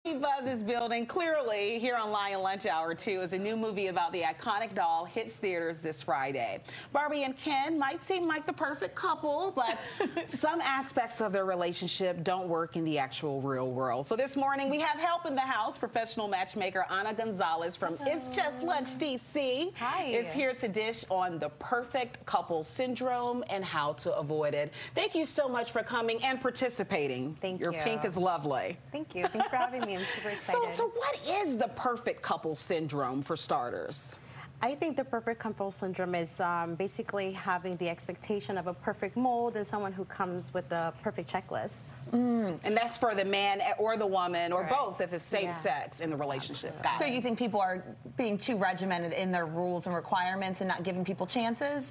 Buzz is building clearly here on Lion Lunch Hour 2 as a new movie about the iconic doll hits theaters this Friday. Barbie and Ken might seem like the perfect couple, but some aspects of their relationship don't work in the actual real world. So this morning we have help in the house. Professional matchmaker Gonzalez from It's Just Lunch DC is here to dish on the perfect couple syndrome and how to avoid it. Thank you so much for coming and participating. Thank you. Your pink is lovely. Thanid you. Thanks for having me. I'm super excited. So what is the perfect couple syndrome for starters? I think the perfect couple syndrome is basically having the expectation of a perfect mold and someone who comes with the perfect checklist. And that's for the man or the woman or both if it's same sex in the relationship. So you think people are being too regimented in their rules and requirements and not giving people chances?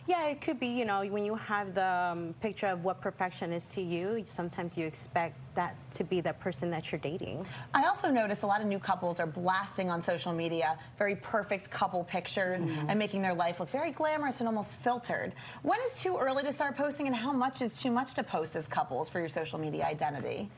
Yeah, it could be, you know, when you have the picture of what perfection is to you, sometimes you expect that to be the person that you're dating. I also notice a lot of new couples are blasting on social media very perfect couple pictures and making their life look very glamorous and almost filtered. When is too early to start posting, and how much is too much to post as couples for your social media identity?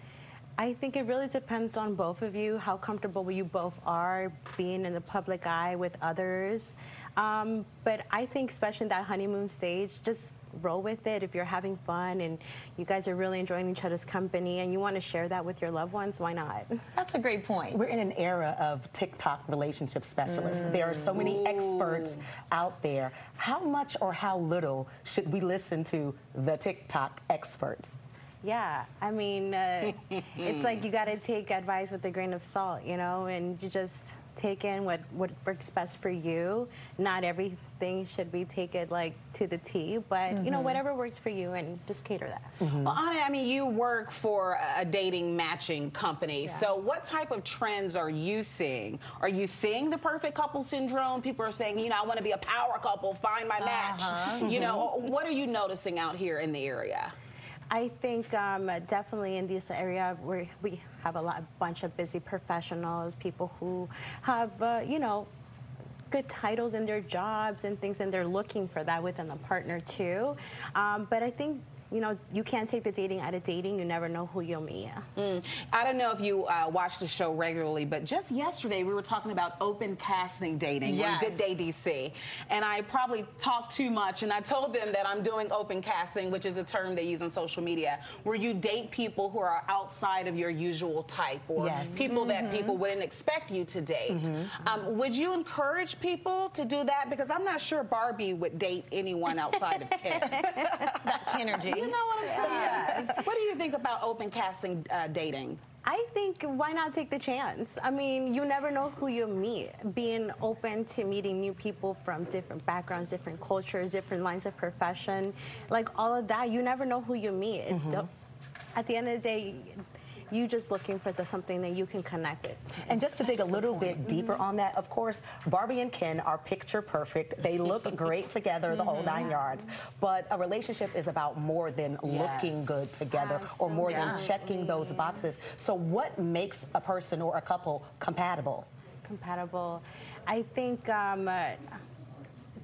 I think it really depends on both of you, how comfortable you both are being in the public eye with others. But I think especially in that honeymoon stage, just roll with it. If you're having fun and you guys are really enjoying each other's company and you want to share that with your loved ones, why not? That's a great point. We're in an era of TikTok relationship specialists. There are so many experts out there. How much or how little should we listen to the TikTok experts? Yeah, I mean, it's like you got to take advice with a grain of salt, you know, and you just take in what works best for you. Not everything should be taken like to the T, but you know, whatever works for you, and just cater that. Well, Anna, I mean, you work for a dating matching company. So what type of trends are you seeing? Are you seeing the perfect couple syndrome? People are saying, you know, I want to be a power couple, find my match. You know, what are you noticing out here in the area? I think definitely in this area where we have a bunch of busy professionals, people who have, you know, good titles in their jobs and things, and they're looking for that within a partner too. But I think, you know, you can't take the dating out of dating. You never know who you'll meet. I don't know if you watch the show regularly, but just yesterday we were talking about open casting dating on Good Day DC. And I probably talked too much, and I told them that I'm doing open casting, which is a term they use on social media, where you date people who are outside of your usual type, or people that people wouldn't expect you to date. Would you encourage people to do that? Because I'm not sure Barbie would date anyone outside of Ken. That Kenergy. You know what I'm saying? Yes. What do you think about open casting dating? I think why not take the chance? I mean, you never know who you'll meet. Being open to meeting new people from different backgrounds, different cultures, different lines of profession, like all of that, you never know who you'll meet. At the end of the day, you just looking for something that you can connect with. And just to dig a little bit deeper on that, of course, Barbie and Ken are picture perfect. They look great together, the whole 9 yards. But a relationship is about more than looking good together or more than checking those boxes. So what makes a person or a couple compatible? Compatible. I think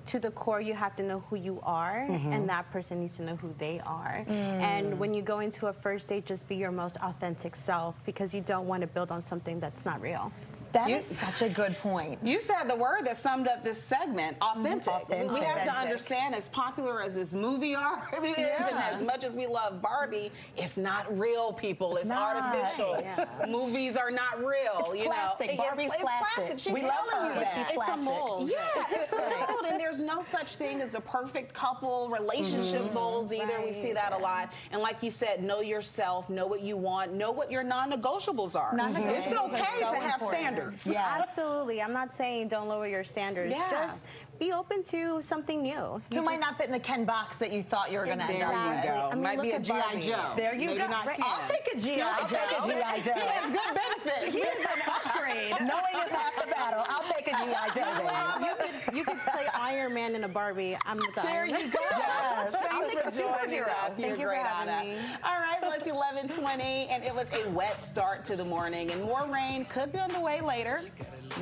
to the core, you have to know who you are, and that person needs to know who they are. And when you go into a first date, just be your most authentic self, because you don't want to build on something that's not real. That is such a good point. You said the word that summed up this segment, authentic. We have to understand, as popular as this movie is, and as much as we love Barbie, it's not real, people. It's artificial. Movies are not real. It's plastic. Barbie's plastic. She's we love her, but she's It's a mold. Yeah, it's a mold, and there's no such thing as a perfect couple, relationship goals either. We see that a lot. And like you said, know yourself, know what you want, know what your non-negotiables are. It's okay to have standards. Absolutely. I'm not saying don't lower your standards. Just be open to something new. Who might not fit in the Ken box that you thought you were going to end up with. There you go. I mean, might be a G.I. Joe. There you go. I'll take a G.I. Joe. I'll take a G.I. Joe. He has good benefits. He is an upgrade. Knowing is half the battle. I'll take a G.I. Joe. You could play Iron Man and a Barbie. I'm the There Iron Man. you go. Yes. Thanks for joining us. Thank you for having me. All right, well, it's 11:20, and it was a wet start to the morning, and more rain could be on the way later.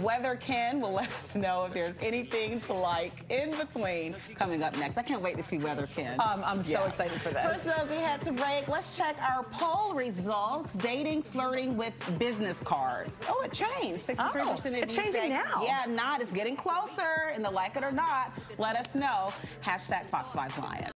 Weather Ken will let us know if there's anything to like in between coming up next. I can't wait to see Weather Ken. I'm so excited for this. First, as we head to break, let's check our poll results. Dating, flirting with business cards. Oh, it changed. 63% of it's you changing say, now. Yeah, not. It's getting closer, and the like it or not, let us know. #Fox 5 Lion.